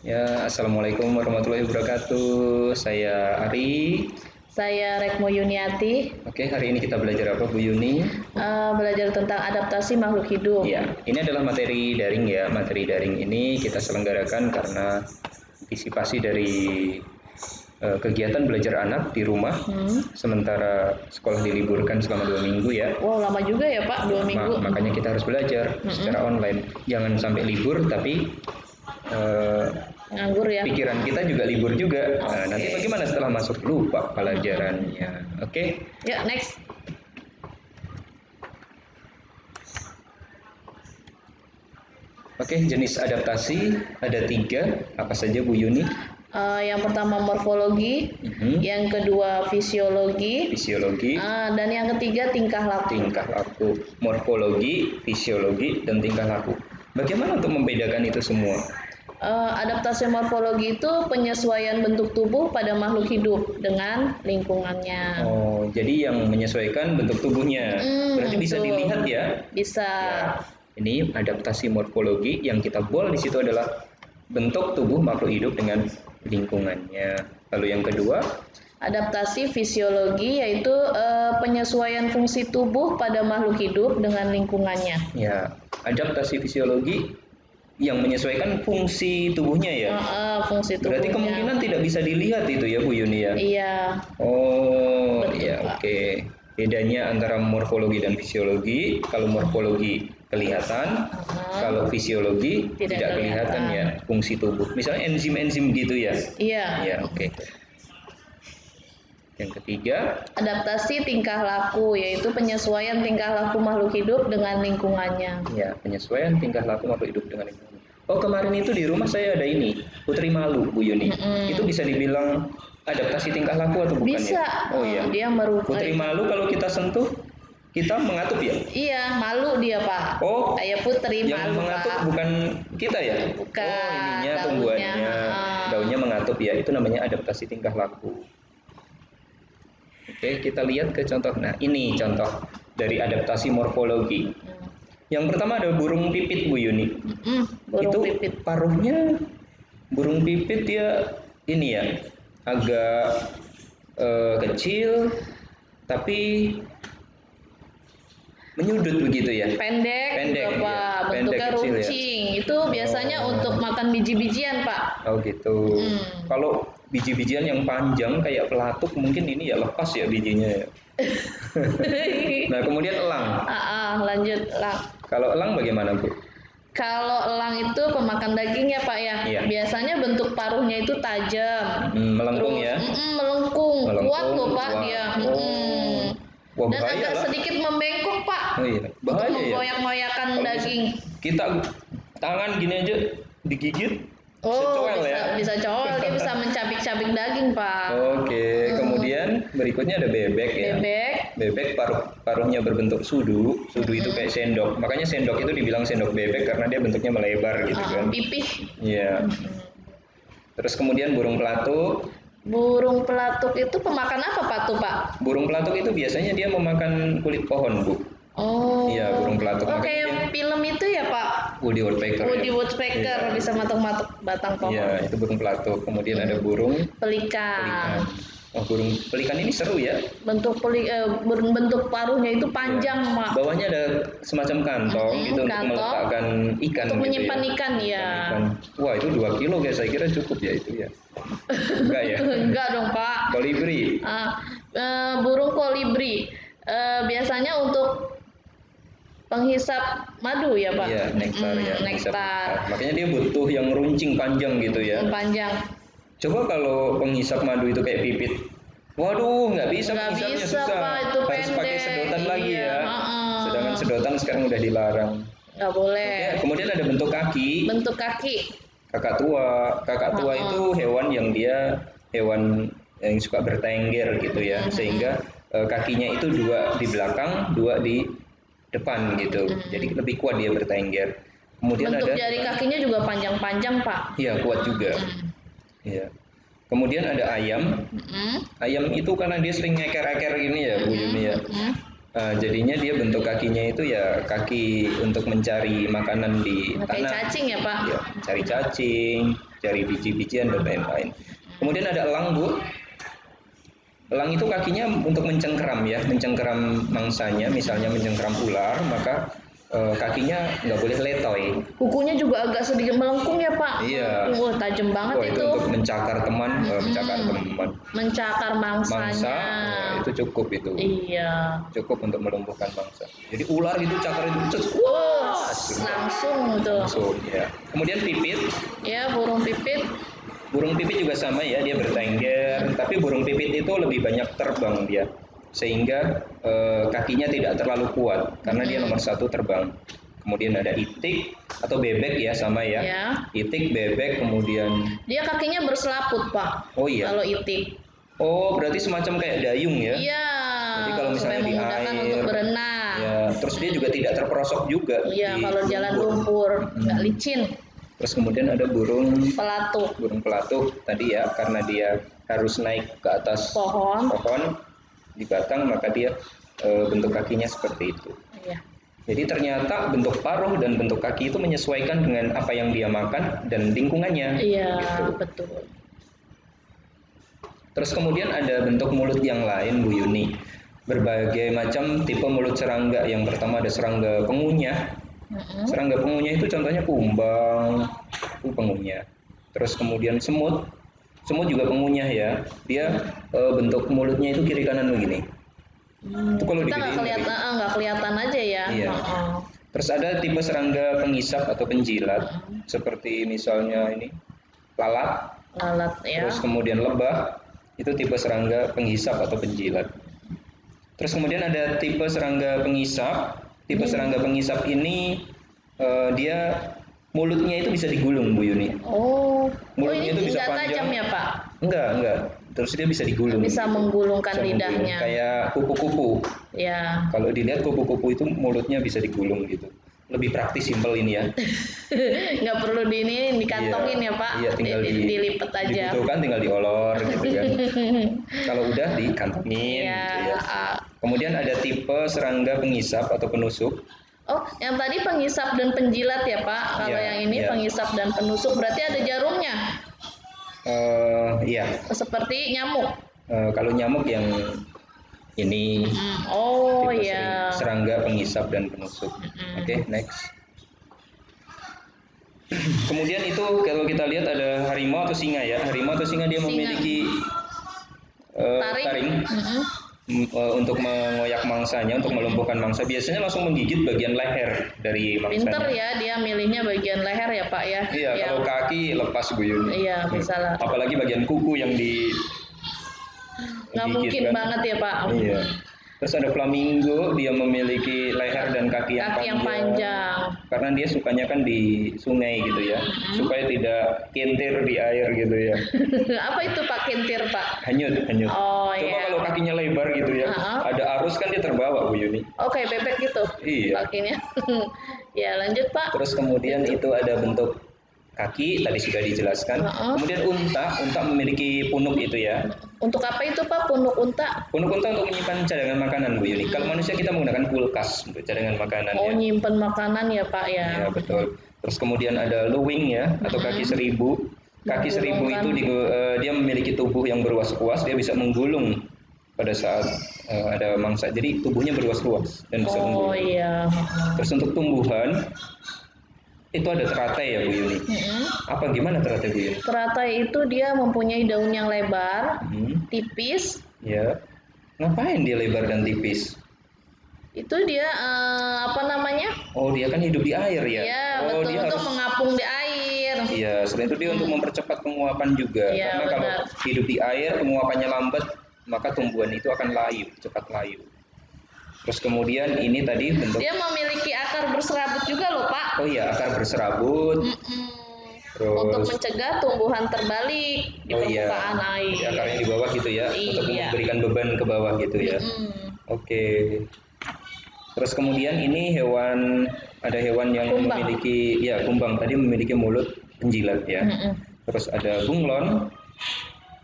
Ya, Assalamualaikum warahmatullahi wabarakatuh. Saya Ari. Saya Rekmo Yuniati. Oke, hari ini kita belajar apa, Bu Yuni? Belajar tentang adaptasi makhluk hidup. Ya, ini adalah materi daring ya. Materi daring ini kita selenggarakan karena antisipasi dari kegiatan belajar anak di rumah. Sementara sekolah diliburkan selama 2 minggu ya. Wow, lama juga ya Pak, 2 minggu. Makanya kita harus belajar secara online. Jangan sampai libur tapi nganggur ya. Pikiran kita juga libur juga. Nah, nanti bagaimana setelah masuk lupa pelajarannya. Oke? Ya, next. Oke, jenis adaptasi ada 3. Apa saja, Bu Yuni? Yang pertama morfologi, yang kedua fisiologi, dan yang ketiga tingkah laku. Tingkah laku, morfologi, fisiologi, dan tingkah laku. Bagaimana untuk membedakan itu semua? Adaptasi morfologi itu penyesuaian bentuk tubuh pada makhluk hidup dengan lingkungannya. Oh, jadi yang menyesuaikan bentuk tubuhnya. Berarti bisa dilihat ya? Bisa. Ya, ini adaptasi morfologi, yang kita bold di situ adalah bentuk tubuh makhluk hidup dengan lingkungannya. Lalu yang kedua, adaptasi fisiologi, yaitu penyesuaian fungsi tubuh pada makhluk hidup dengan lingkungannya. Ya, adaptasi fisiologi yang menyesuaikan fungsi tubuhnya ya. Fungsi tubuhnya. Berarti kemungkinan tidak bisa dilihat itu ya, Bu Yuni ya. Iya. Oh, iya, oke. Bedanya antara morfologi dan fisiologi, kalau morfologi kelihatan, kalau fisiologi tidak kelihatan ya fungsi tubuh. Misalnya enzim-enzim gitu ya. Iya. Ya, oke. Yang ketiga, adaptasi tingkah laku, yaitu penyesuaian tingkah laku makhluk hidup dengan lingkungannya. Ya, penyesuaian tingkah laku makhluk hidup dengan lingkungannya. Oh, kemarin itu di rumah saya ada ini, putri malu, Bu Yuni. Itu bisa dibilang adaptasi tingkah laku atau bukan? Bisa. Ya? Oh iya. Dia merubah. Putri malu kalau kita sentuh, kita mengatup ya? Iya, malu dia Pak. Oh, kayak putri yang malu mengatup Pak. Bukan kita ya? Bukan. Oh, ininya tumbuhannya, daunnya mengatup ya. Itu namanya adaptasi tingkah laku. Oke, kita lihat ke contoh. Nah, ini contoh dari adaptasi morfologi. Yang pertama ada burung pipit, Bu Yuni. Burung pipit. Paruhnya burung pipit ya ini ya, agak kecil tapi menyudut begitu ya. Pendek juga, Pak. Ya. Bentuknya runcing. Ya. Itu biasanya untuk makan biji-bijian, Pak. Oh gitu. Kalau biji-bijian yang panjang kayak pelatuk mungkin ini ya lepas ya bijinya ya. Nah, kemudian elang. Lanjut elang. Kalau elang bagaimana, Bu? Kalau elang itu pemakan daging ya Pak ya. Iya. Biasanya bentuk paruhnya itu tajam. Melengkung ya. Melengkung. Kuat loh Pak dia. Wah, dan agak sedikit membengkok Pak. Oh iya. Bahaya untuk menggoyak-goyakan daging. Kita tangan gini aja digigit. Bisa cowel, dia bisa mencabik-cabik daging Pak. Oke. Kemudian berikutnya ada bebek ya. Bebek paruhnya berbentuk sudu. Sudu itu kayak sendok. Makanya sendok itu dibilang sendok bebek karena dia bentuknya melebar gitu kan. Pipih. Iya. Terus kemudian burung pelatuk. Burung pelatuk itu pemakan apa Pak tuh Pak? Burung pelatuk itu biasanya dia memakan kulit pohon, Bu. Oh. Iya, burung pelatuk. Kayak film itu ya Pak? Woody Woodpecker. Bisa matuk-matuk batang pohon. Iya, itu burung pelatuk. Kemudian ada burung pelikan. Oh, burung pelikan ini seru ya. Bentuk paruhnya itu panjang, Mak. Bawahnya ada semacam kantong gitu untuk meletakkan ikan. Untuk gitu menyimpan ikan ya. Wah, itu 2 kilo guys, saya kira cukup ya itu ya. Enggak ya? Enggak dong, Pak. Kolibri. Burung kolibri. Biasanya untuk penghisap madu ya Pak? Iya, nektar ya. Nektar. Makanya dia butuh yang runcing panjang gitu ya. Panjang. Coba kalau penghisap madu itu kayak pipit. Waduh, nggak bisa menghisapnya, susah. Pak, itu harus pakai sedotan lagi ya. Sedangkan sedotan sekarang udah dilarang. Nggak boleh. Oke, kemudian ada bentuk kaki. Kakak tua itu hewan yang suka bertengger gitu ya. Sehingga kakinya itu 2 di belakang, 2 di depan gitu. Jadi lebih kuat dia bertengger. Kemudian bentuk jari kakinya juga panjang-panjang Pak. Iya, kuat juga. Iya. Kemudian ada ayam. Ayam itu karena dia sering ngeker-eker gini ya, Bu Yuni ya. Jadinya dia bentuk kakinya itu ya kaki untuk mencari makanan di tanah. Kayak cacing ya Pak? Ya, cari cacing, cari biji-bijian dan lain-lain. Kemudian ada elang Bu. Elang itu kakinya untuk mencengkeram ya, mencengkeram mangsanya, misalnya mencengkeram ular, maka kakinya nggak boleh letoy. Kukunya juga agak sedikit melengkung ya Pak? Iya. Tajam banget itu untuk mencakar teman, mencakar mangsanya. Mangsa, itu cukup itu. Iya. Cukup untuk melumpuhkan mangsa. Jadi ular itu cakar itu, langsung tuh. Langsung ya. Kemudian pipit. Ya, burung pipit. Burung pipit juga sama ya, dia bertengger, tapi burung pipit itu lebih banyak terbang dia, sehingga kakinya tidak terlalu kuat, karena dia nomor 1 terbang. Kemudian ada itik atau bebek ya, sama ya. Itik, bebek, kemudian dia kakinya berselaput Pak. Oh iya. Kalau itik. Oh, berarti semacam kayak dayung ya? Iya. Jadi kalau misalnya di air, untuk berenang. Ya, terus dia juga tidak terperosok juga. Iya, kalau jalan lumpur, nggak licin. Terus kemudian ada burung pelatuk. Burung pelatuk tadi ya, karena dia harus naik ke atas pohon di batang, maka dia bentuk kakinya seperti itu. Iya. Jadi ternyata bentuk paruh dan bentuk kaki itu menyesuaikan dengan apa yang dia makan dan lingkungannya. Iya, gitu. Betul. Terus kemudian ada bentuk mulut yang lain Bu Yuni. Berbagai macam tipe mulut serangga. Yang pertama ada serangga pengunyah. Serangga pengunyah itu contohnya kumbang, itu pengunyah. Terus kemudian semut juga pengunyah ya. Dia bentuk mulutnya itu kiri kanan begini. Itu kalau kita nggak kelihatan aja ya. Iya. Terus ada tipe serangga pengisap atau penjilat, seperti misalnya ini lalat ya. Terus kemudian lebah, itu tipe serangga penghisap atau penjilat. Terus kemudian ada tipe serangga pengisap. Tipe serangga pengisap ini dia mulutnya itu bisa digulung Bu Yuni. Mulutnya itu bisa panjang. Tajam ya Pak? Enggak. Terus dia bisa digulung. Bisa menggulungkan lidahnya. Kayak kupu-kupu. Ya. Kalau dilihat kupu-kupu itu mulutnya bisa digulung gitu. Lebih praktis, simpel ini ya. Nggak perlu dikantongin ya Pak. Iya, tinggal dilipet aja. Dibutuhkan tinggal diolor gitu kan. Kalau udah dikantongin gitu ya. Kemudian ada tipe serangga pengisap atau penusuk. Oh, yang tadi pengisap dan penjilat ya Pak. Kalau yang ini pengisap dan penusuk berarti ada jarumnya. Iya. Seperti nyamuk. Kalau nyamuk yang ini. Oh iya. Serangga pengisap dan penusuk. Oke, next. Kemudian itu kalau kita lihat ada harimau atau singa ya. Harimau atau singa dia memiliki taring. Untuk mengoyak mangsanya, untuk melumpuhkan mangsa, biasanya langsung menggigit bagian leher dari mangsanya. Pinter ya, dia milihnya bagian leher ya Pak ya. Iya, kalau kaki lepas Bu Yuni. Iya, bisa lah. Apalagi bagian kuku yang nggak mungkin kan? Banget ya Pak. Iya. Terus ada flamingo, dia memiliki leher dan kaki yang panjang. Karena dia sukanya kan di sungai gitu ya, supaya tidak kintir di air gitu ya. Apa itu Pak kintir Pak? Hanyut. Oh Coba kalau kakinya lebar gitu ya, ada arus kan dia terbawa Bu Yuni. Oke, bebek gitu. Iya. Kakinya. Ya lanjut Pak. Terus kemudian itu ada bentuk kaki, tadi sudah dijelaskan. Kemudian unta memiliki punuk itu ya. Untuk apa itu Pak punuk unta? Punuk unta untuk menyimpan cadangan makanan Bu Yuni. Kalau manusia kita menggunakan kulkas untuk cadangan makanan. Oh, nyimpan makanan ya Pak ya. Iya betul. Terus kemudian ada luwing ya, atau kaki seribu. Kaki seribu itu dia memiliki tubuh yang berwas-was, dia bisa menggulung pada saat ada mangsa. Jadi tubuhnya berwas-was dan bisa menggulung. Oh iya. Terus untuk tumbuhan itu ada teratai ya Bu Yuni. Apa gimana teratai Bu Yuni? Teratai itu dia mempunyai daun yang lebar, tipis. Ya. Ngapain dia lebar dan tipis? Itu dia apa namanya? Oh, dia kan hidup di air ya. Iya, betul, dia untuk mengapung di air. Iya, selain itu dia untuk mempercepat penguapan juga. Ya, karena kalau hidup di air penguapannya lambat, maka tumbuhan itu akan layu, cepat layu. Terus kemudian ini tadi bentuk. Dia memiliki akar berserabut juga loh Pak. Oh iya, akar berserabut. Terus untuk mencegah tumbuhan terbalik di permukaan air. Jadi akarnya di bawah gitu ya, untuk memberikan beban ke bawah gitu ya. Oke. Terus kemudian ini ada hewan yang memiliki kumbang tadi memiliki mulut penjilat ya. Terus ada bunglon.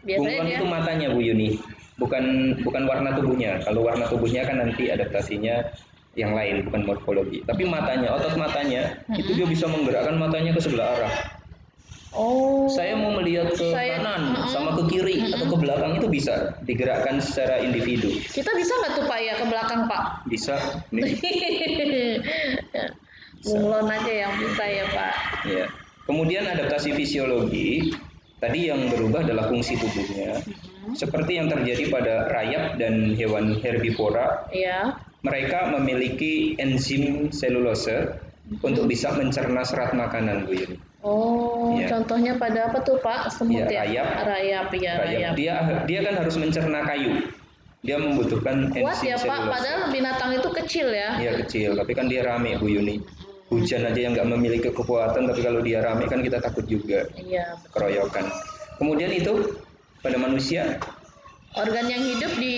Bunglon itu matanya Bu Yuni. bukan warna tubuhnya. Kalau warna tubuhnya kan nanti adaptasinya yang lain, bukan morfologi. Tapi matanya, otot matanya itu dia bisa menggerakkan matanya ke sebelah arah. Oh. Saya mau melihat ke kanan sama ke kiri atau ke belakang itu bisa digerakkan secara individu. Kita bisa nggak tuh Pak ya ke belakang Pak? Bisa. Nih. Bunglon aja yang bisa ya Pak. Ya. Kemudian adaptasi fisiologi tadi yang berubah adalah fungsi tubuhnya. Seperti yang terjadi pada rayap dan hewan herbivora. Ya. Mereka memiliki enzim selulose untuk bisa mencerna serat makanan, Bu Yuni. Oh, ya. Contohnya pada apa tuh Pak? Semut ya? Rayap. Rayap. Dia kan harus mencerna kayu. Dia membutuhkan kuat enzim ya selulose. Pak, padahal binatang itu kecil ya? Iya kecil, tapi kan dia rame Bu Yuni. Hujan aja yang nggak memiliki kekuatan, tapi kalau dia rame kan kita takut juga. Iya. Keroyokan. Kemudian itu pada manusia. Organ yang hidup di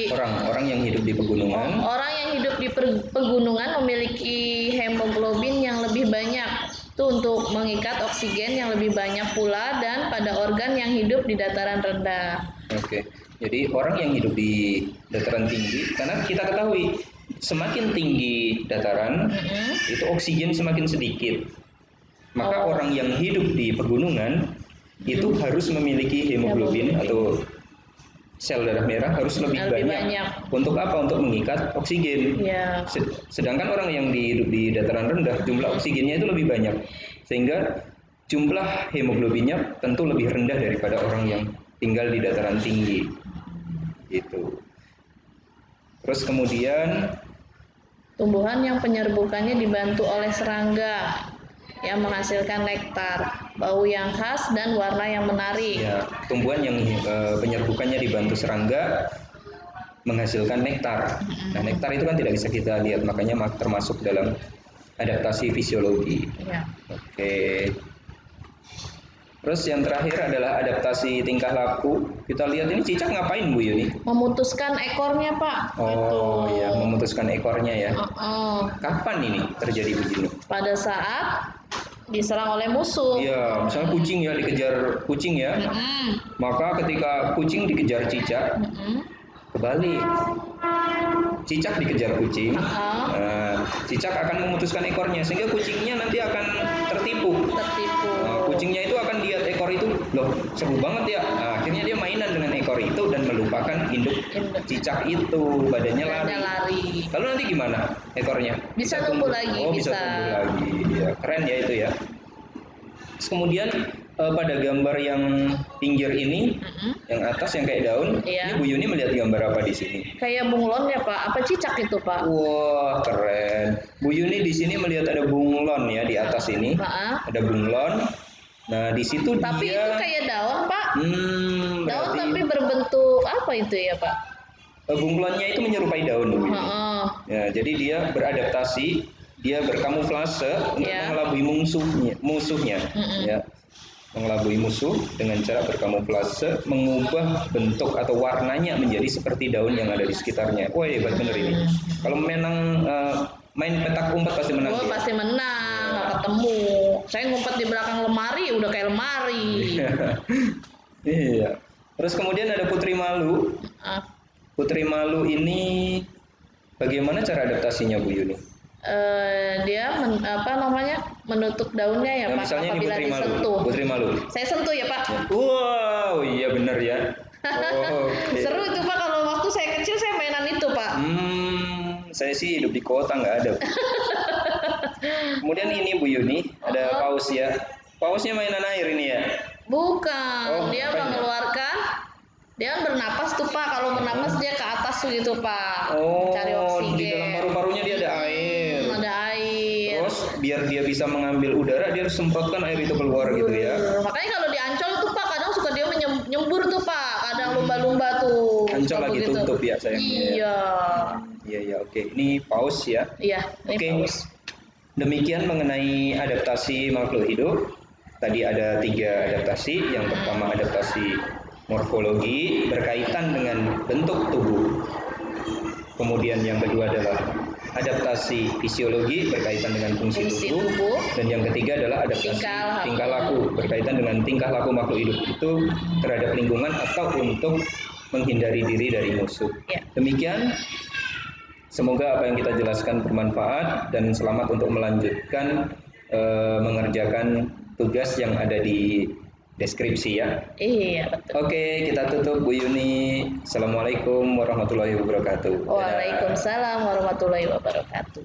orang yang hidup di pegunungan. Orang yang hidup di pegunungan memiliki hemoglobin yang lebih banyak. Itu untuk mengikat oksigen yang lebih banyak pula dan pada organ yang hidup di dataran rendah. Oke. Jadi orang yang hidup di dataran tinggi, karena kita ketahui semakin tinggi dataran itu oksigen semakin sedikit. Maka orang yang hidup di pegunungan itu harus memiliki hemoglobin atau sel darah merah harus lebih banyak. Untuk apa? Untuk mengikat oksigen. Ya. Sedangkan orang yang hidup di dataran rendah jumlah oksigennya itu lebih banyak, sehingga jumlah hemoglobinnya tentu lebih rendah daripada orang yang tinggal di dataran tinggi. Gitu. Terus kemudian tumbuhan yang penyerbukannya dibantu oleh serangga yang menghasilkan nektar, bau yang khas dan warna yang menarik. Ya, tumbuhan yang penyerbukannya dibantu serangga menghasilkan nektar. Nah, nektar itu kan tidak bisa kita lihat, makanya termasuk dalam adaptasi fisiologi. Ya. Oke. Terus yang terakhir adalah adaptasi tingkah laku. Kita lihat ini cicak ngapain Bu Yuni? Memutuskan ekornya Pak. Oh ya, memutuskan ekornya ya. Kapan ini terjadi begini? Pada saat diserang oleh musuh. Iya, misalnya kucing ya, dikejar kucing ya. Maka ketika kucing dikejar cicak, kebalik. Cicak dikejar kucing, cicak akan memutuskan ekornya sehingga kucingnya nanti akan tertipu. Kucingnya itu akan lihat ekor itu, loh seru banget ya. Nah, akhirnya dia mainan dengan ekor itu dan melupakan induk cicak itu, badannya lari. Lalu nanti gimana ekornya? Bisa tumbuh lagi. Oh, bisa tumbuh lagi. Ya, keren ya itu ya. Terus kemudian pada gambar yang pinggir ini, yang atas yang kayak daun, ini Bu Yuni melihat gambar apa di sini? Kayak bunglon ya Pak, apa cicak itu Pak? Wah keren. Bu Yuni di sini melihat ada bunglon ya di atas ini, ada bunglon. Nah di situ tapi dia. Tapi itu kayak daun Pak. Daun tapi berbentuk apa itu ya Pak? Bunglonnya itu menyerupai daun. Ya, jadi dia beradaptasi, dia berkamuflase untuk mengelabui musuhnya. Ya. Mengelabui musuh dengan cara berkamuflase, mengubah bentuk atau warnanya menjadi seperti daun yang ada di sekitarnya. Wah hebat bener ini. Kalau main petak umpet pasti menang. Oh pasti menang, nggak ketemu. Saya ngumpet di belakang lemari, udah kayak lemari. Iya. Terus kemudian ada putri malu. Putri malu ini bagaimana cara adaptasinya Bu Yuni? Dia menutup daunnya ya Pak apabila disentuh. Putri malu. Saya sentuh ya Pak. Wow, iya benar ya. Seru itu Pak, kalau waktu saya kecil saya mainan itu Pak. Saya sih hidup di kota nggak ada. Kemudian ini Bu Yuni ada paus ya. Pausnya mainan air ini ya? Bukan, dia mengeluarkan. Dia bernapas tuh Pak, kalau bernapas dia ke atas tuh gitu Pak, cari oksigen. Di dalam paru-parunya dia ada air. Ada air. Terus biar dia bisa mengambil udara, dia harus semprotkan air itu keluar gitu ya. Makanya kalau di Ancol tuh Pak, kadang suka dia nyembur tuh Pak, kadang lumba-lumba tuh. Ancol lagi tutup ya sayangnya. Iya, oke. Ini paus ya. Iya, ini paus. Demikian mengenai adaptasi makhluk hidup. Tadi ada 3 adaptasi. Yang pertama adaptasi morfologi berkaitan dengan bentuk tubuh. Kemudian yang kedua adalah adaptasi fisiologi berkaitan dengan fungsi tubuh. Dan yang ketiga adalah adaptasi tingkah laku berkaitan dengan tingkah laku makhluk hidup itu terhadap lingkungan atau untuk menghindari diri dari musuh. Ya. Demikian, semoga apa yang kita jelaskan bermanfaat dan selamat untuk melanjutkan mengerjakan tugas yang ada di deskripsi ya. Iya, betul. Oke, kita tutup Bu Yuni. Assalamualaikum warahmatullahi wabarakatuh. Waalaikumsalam warahmatullahi wabarakatuh.